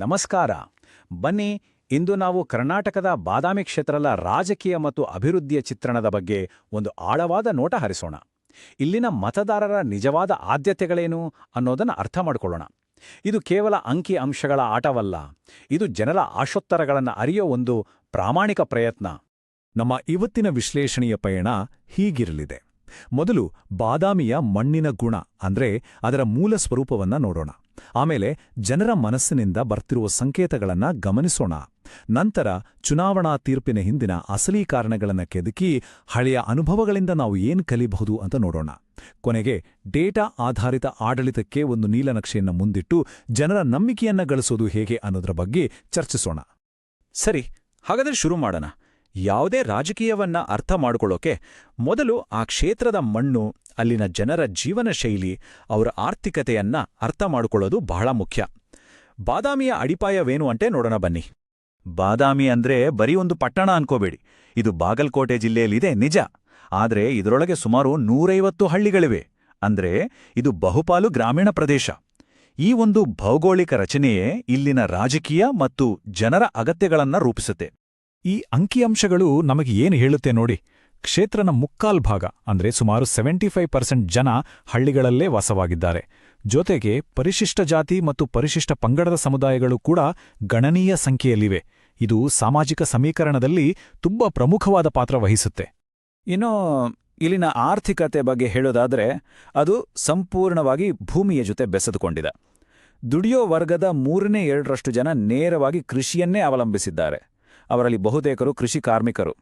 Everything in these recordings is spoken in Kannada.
ನಮಸ್ಕಾರ. ಬನ್ನಿ, ಇಂದು ನಾವು ಕರ್ನಾಟಕದ ಬಾದಾಮಿ ಕ್ಷೇತ್ರದ ರಾಜಕೀಯ ಮತ್ತು ಅಭಿವೃದ್ಧಿಯ ಚಿತ್ರಣದ ಬಗ್ಗೆ ಒಂದು ಆಳವಾದ ನೋಟ ಹರಿಸೋಣ. ಇಲ್ಲಿನ ಮತದಾರರ ನಿಜವಾದ ಆದ್ಯತೆಗಳೇನು ಅನ್ನೋದನ್ನು ಅರ್ಥ ಮಾಡಿಕೊಳ್ಳೋಣ. ಇದು ಕೇವಲ ಅಂಕಿ ಅಂಶಗಳ ಆಟವಲ್ಲ, ಇದು ಜನರ ಆಶೋತ್ತರಗಳನ್ನು ಅರಿಯೋ ಒಂದು ಪ್ರಾಮಾಣಿಕ ಪ್ರಯತ್ನ. ನಮ್ಮ ಇವತ್ತಿನ ವಿಶ್ಲೇಷಣೆಯ ಪಯಣ ಹೀಗಿರಲಿದೆ. ಮೊದಲು ಬಾದಾಮಿಯ ಮಣ್ಣಿನ ಗುಣ ಅಂದ್ರೆ ಅದರ ಮೂಲ ಸ್ವರೂಪವನ್ನ ನೋಡೋಣ. ಆಮೇಲೆ ಜನರ ಮನಸ್ಸಿನಿಂದ ಬರ್ತಿರುವ ಸಂಕೇತಗಳನ್ನ ಗಮನಿಸೋಣ. ನಂತರ ಚುನಾವಣಾ ತೀರ್ಪಿನ ಹಿಂದಿನ ಅಸಲಿ ಕಾರಣಗಳನ್ನ ಕೆದಕಿ ಹಳೆಯ ಅನುಭವಗಳಿಂದ ನಾವು ಏನು ಕಲಿಬಹುದು ಅಂತ ನೋಡೋಣ. ಕೊನೆಗೆ ಡೇಟಾ ಆಧಾರಿತ ಆಡಳಿತಕ್ಕೆ ಒಂದು ನೀಲನಕ್ಷೆಯನ್ನು ಮುಂದಿಟ್ಟು ಜನರ ನಂಬಿಕೆಯನ್ನ ಗಳಿಸೋದು ಹೇಗೆ ಅನ್ನೋದ್ರ ಬಗ್ಗೆ ಚರ್ಚಿಸೋಣ. ಸರಿ, ಹಾಗಾದ್ರೆ ಶುರು ಮಾಡೋಣ. ಯಾವುದೇ ರಾಜಕೀಯವನ್ನ ಅರ್ಥ ಮಾಡಿಕೊಳ್ಳೋಕೆ ಮೊದಲು ಆ ಕ್ಷೇತ್ರದ ಮಣ್ಣು, ಅಲ್ಲಿನ ಜನರ ಜೀವನ ಶೈಲಿ, ಅವರ ಆರ್ಥಿಕತೆಯನ್ನ ಅರ್ಥ ಮಾಡಿಕೊಳ್ಳೋದು ಬಹಳ ಮುಖ್ಯ. ಬಾದಾಮಿಯ ಅಡಿಪಾಯವೇನು ಅಂತೆ ನೋಡೋಣ ಬನ್ನಿ. ಬಾದಾಮಿ ಅಂದ್ರೆ ಬರೀ ಒಂದು ಪಟ್ಟಣ ಅನ್ಕೋಬೇಡಿ. ಇದು ಬಾಗಲಕೋಟೆ ಜಿಲ್ಲೆಯಲ್ಲಿದೆ ನಿಜ, ಆದ್ರೆ ಇದರೊಳಗೆ ಸುಮಾರು 150 ಹಳ್ಳಿಗಳಿವೆ. ಅಂದ್ರೆ ಇದು ಬಹುಪಾಲು ಗ್ರಾಮೀಣ ಪ್ರದೇಶ. ಈ ಒಂದು ಭೌಗೋಳಿಕ ರಚನೆಯೇ ಇಲ್ಲಿನ ರಾಜಕೀಯ ಮತ್ತು ಜನರ ಅಗತ್ಯಗಳನ್ನ ರೂಪಿಸುತ್ತೆ. ಈ ಅಂಕಿಅಂಶಗಳು ನಮಗೆ ಏನು ಹೇಳುತ್ತೆ ನೋಡಿ. ಕ್ಷೇತ್ರನ ಮುಕ್ಕಾಲ್ ಭಾಗ ಅಂದ್ರೆ ಸುಮಾರು 75% ಜನ ಹಳ್ಳಿಗಳಲ್ಲೇ ವಾಸವಾಗಿದ್ದಾರೆ. ಜೊತೆಗೆ ಪರಿಶಿಷ್ಟ ಜಾತಿ ಮತ್ತು ಪರಿಶಿಷ್ಟ ಪಂಗಡದ ಸಮುದಾಯಗಳು ಕೂಡ ಗಣನೀಯ ಸಂಖ್ಯೆಯಲ್ಲಿವೆ. ಇದು ಸಾಮಾಜಿಕ ಸಮೀಕರಣದಲ್ಲಿ ತುಂಬಾ ಪ್ರಮುಖವಾದ ಪಾತ್ರ ವಹಿಸುತ್ತೆ. ಇನ್ನು ಇಲ್ಲಿನ ಆರ್ಥಿಕತೆ ಬಗ್ಗೆ ಹೇಳೋದಾದ್ರೆ ಅದು ಸಂಪೂರ್ಣವಾಗಿ ಭೂಮಿಯ ಜೊತೆ ಬೆಸೆದುಕೊಂಡಿದೆ. ದುಡಿಯೋ ವರ್ಗದ 2/3 ಜನ ನೇರವಾಗಿ ಕೃಷಿಯನ್ನೇ ಅವಲಂಬಿಸಿದ್ದಾರೆ. ಅವರಲ್ಲಿ ಬಹುತೇಕರು ಕೃಷಿ ಕಾರ್ಮಿಕರು.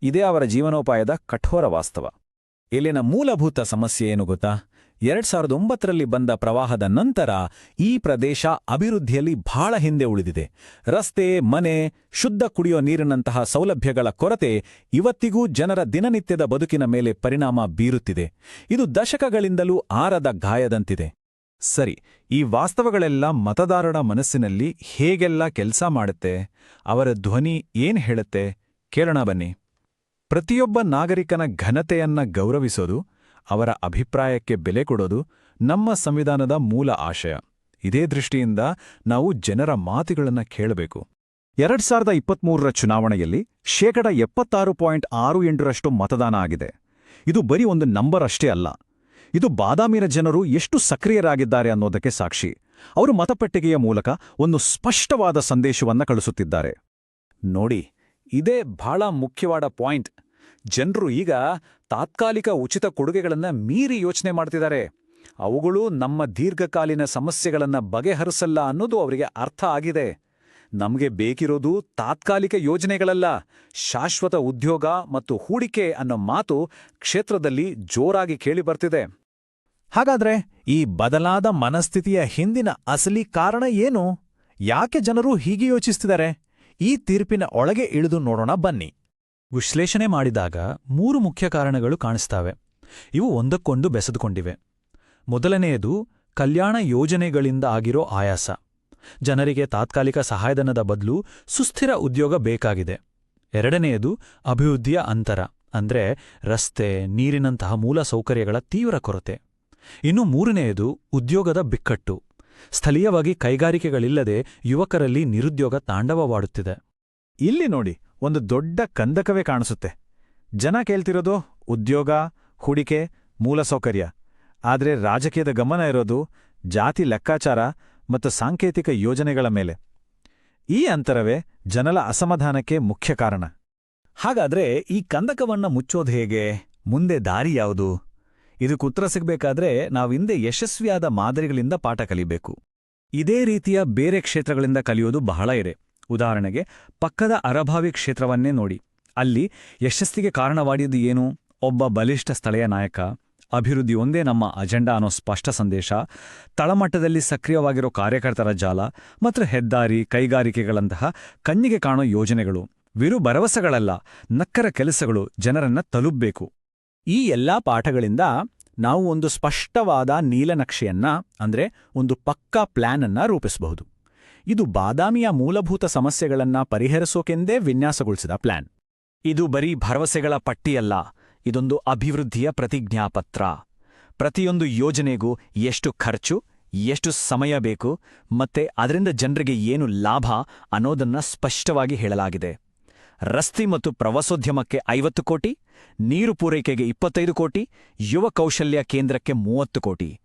ಇದೇ ಅವರ ಜೀವನೋಪಾಯದ ಕಠೋರ ವಾಸ್ತವ. ಇಲ್ಲಿನ ಮೂಲಭೂತ ಸಮಸ್ಯೆ ಏನು ಗೊತ್ತಾ? 2009ರಲ್ಲಿ ಬಂದ ಪ್ರವಾಹದ ನಂತರ ಈ ಪ್ರದೇಶ ಅಭಿವೃದ್ಧಿಯಲ್ಲಿ ಬಹಳ ಹಿಂದೆ ಉಳಿದಿದೆ. ರಸ್ತೆ, ಮನೆ, ಶುದ್ಧ ಕುಡಿಯೋ ನೀರಿನಂತಹ ಸೌಲಭ್ಯಗಳ ಕೊರತೆ ಇವತ್ತಿಗೂ ಜನರ ದಿನನಿತ್ಯದ ಬದುಕಿನ ಮೇಲೆ ಪರಿಣಾಮ ಬೀರುತ್ತಿದೆ. ಇದು ದಶಕಗಳಿಂದಲೂ ಆರದ ಗಾಯದಂತಿದೆ. ಸರಿ, ಈ ವಾಸ್ತವಗಳೆಲ್ಲ ಮತದಾರರ ಮನಸ್ಸಿನಲ್ಲಿ ಹೇಗೆಲ್ಲ ಕೆಲಸ ಮಾಡುತ್ತೆ, ಅವರ ಧ್ವನಿ ಏನ್ ಹೇಳುತ್ತೆ ಕೇಳೋಣ ಬನ್ನಿ. ಪ್ರತಿಯೊಬ್ಬ ನಾಗರಿಕನ ಘನತೆಯನ್ನ ಗೌರವಿಸೋದು, ಅವರ ಅಭಿಪ್ರಾಯಕ್ಕೆ ಬೆಲೆ ಕೊಡೋದು ನಮ್ಮ ಸಂವಿಧಾನದ ಮೂಲ ಆಶಯ. ಇದೇ ದೃಷ್ಟಿಯಿಂದ ನಾವು ಜನರ ಮಾತುಗಳನ್ನ ಕೇಳಬೇಕು. 2023ರ ಚುನಾವಣೆಯಲ್ಲಿ 76.68% ಮತದಾನ ಆಗಿದೆ. ಇದು ಬರೀ ಒಂದು ನಂಬರ್ ಅಷ್ಟೇ ಅಲ್ಲ, ಇದು ಬಾದಾಮಿನ ಜನರು ಎಷ್ಟು ಸಕ್ರಿಯರಾಗಿದ್ದಾರೆ ಅನ್ನೋದಕ್ಕೆ ಸಾಕ್ಷಿ. ಅವರು ಮತಪೆಟ್ಟಿಗೆಯ ಮೂಲಕ ಒಂದು ಸ್ಪಷ್ಟವಾದ ಸಂದೇಶವನ್ನ ಕಳಿಸುತ್ತಿದ್ದಾರೆ. ನೋಡಿ, ಇದೇ ಬಹಳ ಮುಖ್ಯವಾದ ಪಾಯಿಂಟ್. ಜನರು ಈಗ ತಾತ್ಕಾಲಿಕ ಉಚಿತ ಕೊಡುಗೆಗಳನ್ನ ಮೀರಿ ಯೋಚನೆ ಮಾಡ್ತಿದ್ದಾರೆ. ಅವುಗಳು ನಮ್ಮ ದೀರ್ಘಕಾಲೀನ ಸಮಸ್ಯೆಗಳನ್ನ ಬಗೆಹರಿಸಲ್ಲ ಅನ್ನೋದು ಅವರಿಗೆ ಅರ್ಥ ಆಗಿದೆ. ನಮಗೆ ಬೇಕಿರೋದು ತಾತ್ಕಾಲಿಕ ಯೋಜನೆಗಳಲ್ಲ, ಶಾಶ್ವತ ಉದ್ಯೋಗ ಮತ್ತು ಹೂಡಿಕೆ ಅನ್ನೋ ಮಾತು ಕ್ಷೇತ್ರದಲ್ಲಿ ಜೋರಾಗಿ ಕೇಳಿಬರ್ತಿದೆ. ಹಾಗಾದ್ರೆ ಈ ಬದಲಾದ ಮನಸ್ಥಿತಿಯ ಹಿಂದಿನ ಅಸಲಿ ಕಾರಣ ಏನು? ಯಾಕೆ ಜನರು ಹೀಗೆ ಯೋಚಿಸ್ತಿದ್ದಾರೆ? ಈ ತೀರ್ಪಿನ ಒಳಗೆ ಇಳಿದು ನೋಡೋಣ ಬನ್ನಿ. ವಿಶ್ಲೇಷಣೆ ಮಾಡಿದಾಗ 3 ಮುಖ್ಯ ಕಾರಣಗಳು ಕಾಣಿಸ್ತಾವೆ. ಇವು ಒಂದಕ್ಕೊಂದು ಬೆಸೆದುಕೊಂಡಿವೆ. ಮೊದಲನೆಯದು ಕಲ್ಯಾಣ ಯೋಜನೆಗಳಿಂದ ಆಗಿರೋ ಆಯಾಸ. ಜನರಿಗೆ ತಾತ್ಕಾಲಿಕ ಸಹಾಯಧನದ ಬದಲು ಸುಸ್ಥಿರ ಉದ್ಯೋಗ ಬೇಕಾಗಿದೆ. ಎರಡನೆಯದು ಅಭಿವೃದ್ಧಿಯ ಅಂತರ, ಅಂದ್ರೆ ರಸ್ತೆ, ನೀರಿನಂತಹ ಮೂಲ ಸೌಕರ್ಯಗಳ ತೀವ್ರ ಕೊರತೆ. ಇನ್ನು ಮೂರನೆಯದು ಉದ್ಯೋಗದ ಬಿಕ್ಕಟ್ಟು. ಸ್ಥಳೀಯವಾಗಿ ಕೈಗಾರಿಕೆಗಳಿಲ್ಲದೆ ಯುವಕರಲ್ಲಿ ನಿರುದ್ಯೋಗ ತಾಂಡವವಾಡುತ್ತಿದೆ. ಇಲ್ಲಿ ನೋಡಿ, ಒಂದು ದೊಡ್ಡ ಕಂದಕವೇ ಕಾಣಿಸುತ್ತೆ. ಜನ ಕೇಳ್ತಿರೋದು ಉದ್ಯೋಗ, ಹೂಡಿಕೆ, ಮೂಲಸೌಕರ್ಯ. ಆದ್ರೆ ರಾಜಕೀಯದ ಗಮನ ಇರೋದು ಜಾತಿ ಲೆಕ್ಕಾಚಾರ ಮತ್ತು ಸಾಂಕೇತಿಕ ಯೋಜನೆಗಳ ಮೇಲೆ. ಈ ಅಂತರವೇ ಜನರ ಅಸಮಾಧಾನಕ್ಕೆ ಮುಖ್ಯ ಕಾರಣ. ಹಾಗಾದ್ರೆ ಈ ಕಂದಕವನ್ನ ಮುಚ್ಚೋದು ಹೇಗೆ? ಮುಂದೆ ದಾರಿ ಯಾವುದು? ಇದಕ್ಕೆ ಉತ್ತರ ಸಿಗಬೇಕಾದ್ರೆ ನಾವಿಂದೆ ಯಶಸ್ವಿಯಾದ ಮಾದರಿಗಳಿಂದ ಪಾಠ ಕಲಿಬೇಕು. ಇದೇ ರೀತಿಯ ಬೇರೆ ಕ್ಷೇತ್ರಗಳಿಂದ ಕಲಿಯೋದು ಬಹಳ ಇದೆ. ಉದಾಹರಣೆಗೆ ಪಕ್ಕದ ಅರಭಾವಿ ಕ್ಷೇತ್ರವನ್ನೇ ನೋಡಿ. ಅಲ್ಲಿ ಯಶಸ್ಸಿಗೆ ಕಾರಣವಾಡಿದ್ದು ಏನು? ಒಬ್ಬ ಬಲಿಷ್ಠ ಸ್ಥಳೀಯ ನಾಯಕ, ಅಭಿವೃದ್ಧಿ ಒಂದೇ ನಮ್ಮ ಅಜೆಂಡಾ ಅನ್ನೋ ಸ್ಪಷ್ಟ ಸಂದೇಶ, ತಳಮಟ್ಟದಲ್ಲಿ ಸಕ್ರಿಯವಾಗಿರೋ ಕಾರ್ಯಕರ್ತರ ಜಾಲ ಮತ್ತು ಹೆದ್ದಾರಿ, ಕೈಗಾರಿಕೆಗಳಂತಹ ಕಣ್ಣಿಗೆ ಕಾಣೋ ಯೋಜನೆಗಳು. ವಿರು ಭರವಸೆಗಳಲ್ಲ, ನಕ್ಕರ ಕೆಲಸಗಳು ಜನರನ್ನ ತಲುಪಬೇಕು. ಈ ಎಲ್ಲಾ ಪಾಠಗಳಿಂದ ನಾವು ಒಂದು ಸ್ಪಷ್ಟವಾದ ನೀಲನಕ್ಷೆಯನ್ನ, ಅಂದ್ರೆ ಒಂದು ಪಕ್ಕಾ ಪ್ಲಾನ್ ಅನ್ನ ರೂಪಿಸಬಹುದು. ಇದು ಬಾದಾಮಿಯ ಮೂಲಭೂತ ಸಮಸ್ಯೆಗಳನ್ನ ಪರಿಹರಿಸೋಕೆಂದೇ ವಿನ್ಯಾಸಗೊಳಿಸಿದ ಪ್ಲಾನ್. ಇದು ಬರೀ ಭರವಸೆಗಳ ಪಟ್ಟಿಯಲ್ಲ, ಇದೊಂದು ಅಭಿವೃದ್ಧಿಯ ಪ್ರತಿಜ್ಞಾಪತ್ರ. ಪ್ರತಿಯೊಂದು ಯೋಜನೆಗೂ ಎಷ್ಟು ಖರ್ಚು, ಎಷ್ಟು ಸಮಯ ಬೇಕು ಮತ್ತೆ ಅದರಿಂದ ಜನರಿಗೆ ಏನು ಲಾಭ ಅನ್ನೋದನ್ನ ಸ್ಪಷ್ಟವಾಗಿ ಹೇಳಲಾಗಿದೆ. ರಸ್ತೆ ಮತ್ತು ಪ್ರವಾಸೋದ್ಯಮಕ್ಕೆ 50 ಕೋಟಿ, ನೀರು ಪೂರೈಕೆಗೆ 25 ಕೋಟಿ, ಯುವ ಕೌಶಲ್ಯ ಕೇಂದ್ರಕ್ಕೆ 30 ಕೋಟಿ.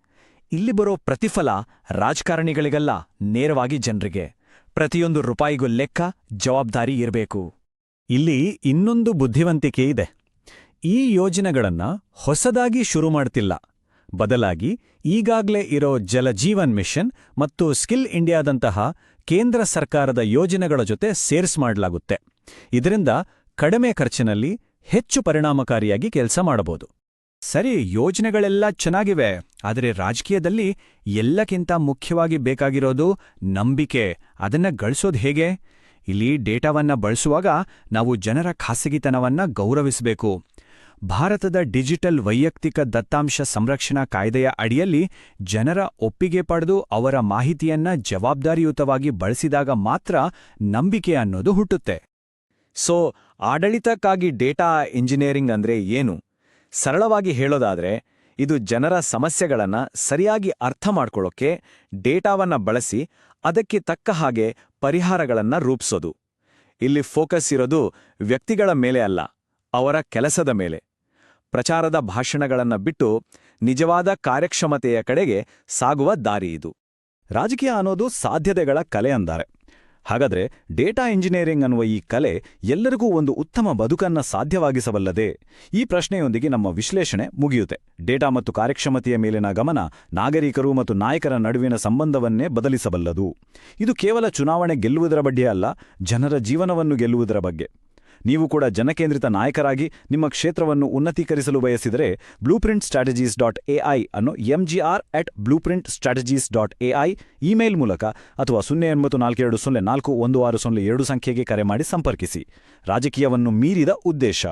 ಇಲ್ಲಿ ಬರೋ ಪ್ರತಿಫಲ ರಾಜಕಾರಣಿಗಳಿಗಲ್ಲ, ನೇರವಾಗಿ ಜನರಿಗೆ. ಪ್ರತಿಯೊಂದು ರೂಪಾಯಿಗೂ ಲೆಕ್ಕ, ಜವಾಬ್ದಾರಿ ಇರಬೇಕು. ಇಲ್ಲಿ ಇನ್ನೊಂದು ಬುದ್ಧಿವಂತಿಕೆ ಇದೆ. ಈ ಯೋಜನೆಗಳನ್ನ ಹೊಸದಾಗಿ ಶುರು ಮಾಡ್ತಿಲ್ಲ. ಬದಲಾಗಿ ಈಗಾಗ್ಲೇ ಇರೋ ಜಲಜೀವನ್ ಮಿಷನ್ ಮತ್ತು ಸ್ಕಿಲ್ ಇಂಡಿಯಾದಂತಹ ಕೇಂದ್ರ ಸರ್ಕಾರದ ಯೋಜನೆಗಳ ಜೊತೆ ಸೇರ್ಸ್ ಮಾಡಲಾಗುತ್ತೆ. ಇದರಿಂದ ಕಡಿಮೆ ಖರ್ಚಿನಲ್ಲಿ ಹೆಚ್ಚು ಪರಿಣಾಮಕಾರಿಯಾಗಿ ಕೆಲಸ ಮಾಡಬಹುದು. ಸರಿ, ಯೋಜನೆಗಳೆಲ್ಲ ಚೆನ್ನಾಗಿವೆ, ಆದರೆ ರಾಜಕೀಯದಲ್ಲಿ ಎಲ್ಲಕ್ಕಿಂತ ಮುಖ್ಯವಾಗಿ ಬೇಕಾಗಿರೋದು ನಂಬಿಕೆ. ಅದನ್ನ ಗಳಿಸೋದು ಹೇಗೆ? ಇಲ್ಲಿ ಡೇಟಾವನ್ನ ಬಳಸುವಾಗ ನಾವು ಜನರ ಖಾಸಗಿತನವನ್ನ ಗೌರವಿಸಬೇಕು. ಭಾರತದ ಡಿಜಿಟಲ್ ವೈಯಕ್ತಿಕ ದತ್ತಾಂಶ ಸಂರಕ್ಷಣಾ ಕಾಯ್ದೆಯ ಅಡಿಯಲ್ಲಿ ಜನರ ಒಪ್ಪಿಗೆ ಪಡೆದು ಅವರ ಮಾಹಿತಿಯನ್ನ ಜವಾಬ್ದಾರಿಯುತವಾಗಿ ಬಳಸಿದಾಗ ಮಾತ್ರ ನಂಬಿಕೆ ಅನ್ನೋದು ಹುಟ್ಟುತ್ತೆ. ಸೊ, ಆಡಳಿತಕ್ಕಾಗಿ ಡೇಟಾ ಇಂಜಿನಿಯರಿಂಗ್ ಅಂದ್ರೆ ಏನು? ಸರಳವಾಗಿ ಹೇಳೋದಾದ್ರೆ, ಇದು ಜನರ ಸಮಸ್ಯೆಗಳನ್ನ ಸರಿಯಾಗಿ ಅರ್ಥ ಮಾಡ್ಕೊಳ್ಳೋಕೆ ಡೇಟಾವನ್ನ ಬಳಸಿ ಅದಕ್ಕೆ ತಕ್ಕ ಹಾಗೆ ಪರಿಹಾರಗಳನ್ನ ರೂಪಿಸೋದು. ಇಲ್ಲಿ ಫೋಕಸ್ ಇರೋದು ವ್ಯಕ್ತಿಗಳ ಮೇಲೆ ಅಲ್ಲ, ಅವರ ಕೆಲಸದ ಮೇಲೆ. ಪ್ರಚಾರದ ಭಾಷಣಗಳನ್ನ ಬಿಟ್ಟು ನಿಜವಾದ ಕಾರ್ಯಕ್ಷಮತೆಯ ಕಡೆಗೆ ಸಾಗುವ ದಾರಿ ಇದು. ರಾಜಕೀಯ ಅನ್ನೋದು ಸಾಧ್ಯತೆಗಳ ಕಲೆ ಅಂತಾರೆ. ಹಾಗಾದ್ರೆ ಡೇಟಾ ಇಂಜಿನಿಯರಿಂಗ್ ಅನ್ನುವ ಈ ಕಲೆ ಎಲ್ಲರಿಗೂ ಒಂದು ಉತ್ತಮ ಬದುಕನ್ನ ಸಾಧ್ಯವಾಗಿಸಬಲ್ಲದೆ? ಈ ಪ್ರಶ್ನೆಯೊಂದಿಗೆ ನಮ್ಮ ವಿಶ್ಲೇಷಣೆ ಮುಗಿಯುತ್ತೆ. ಡೇಟಾ ಮತ್ತು ಕಾರ್ಯಕ್ಷಮತೆಯ ಮೇಲಿನ ಗಮನ ನಾಗರಿಕರು ಮತ್ತು ನಾಯಕರ ನಡುವಿನ ಸಂಬಂಧವನ್ನೇ ಬದಲಿಸಬಲ್ಲದು. ಇದು ಕೇವಲ ಚುನಾವಣೆ ಗೆಲ್ಲುವುದರ ಬಗ್ಗೆ ಅಲ್ಲ, ಜನರ ಜೀವನವನ್ನು ಗೆಲ್ಲುವುದರ ಬಗ್ಗೆ. ನೀವು ಕೂಡ ಜನಕೇಂದ್ರಿತ ನಾಯಕರಾಗಿ ನಿಮ್ಮ ಕ್ಷೇತ್ರವನ್ನು ಉನ್ನತೀಕರಿಸಲು ಬಯಸಿದರೆ blueprintstrategies.ai ಅನ್ನು mgr@blueprintstrategies.ai ಇಮೇಲ್ ಮೂಲಕ ಅಥವಾ 0842041602 ಸಂಖ್ಯೆಗೆ ಕರೆ ಮಾಡಿ ಸಂಪರ್ಕಿಸಿ. ರಾಜಕೀಯವನ್ನು ಮೀರಿದ ಉದ್ದೇಶ.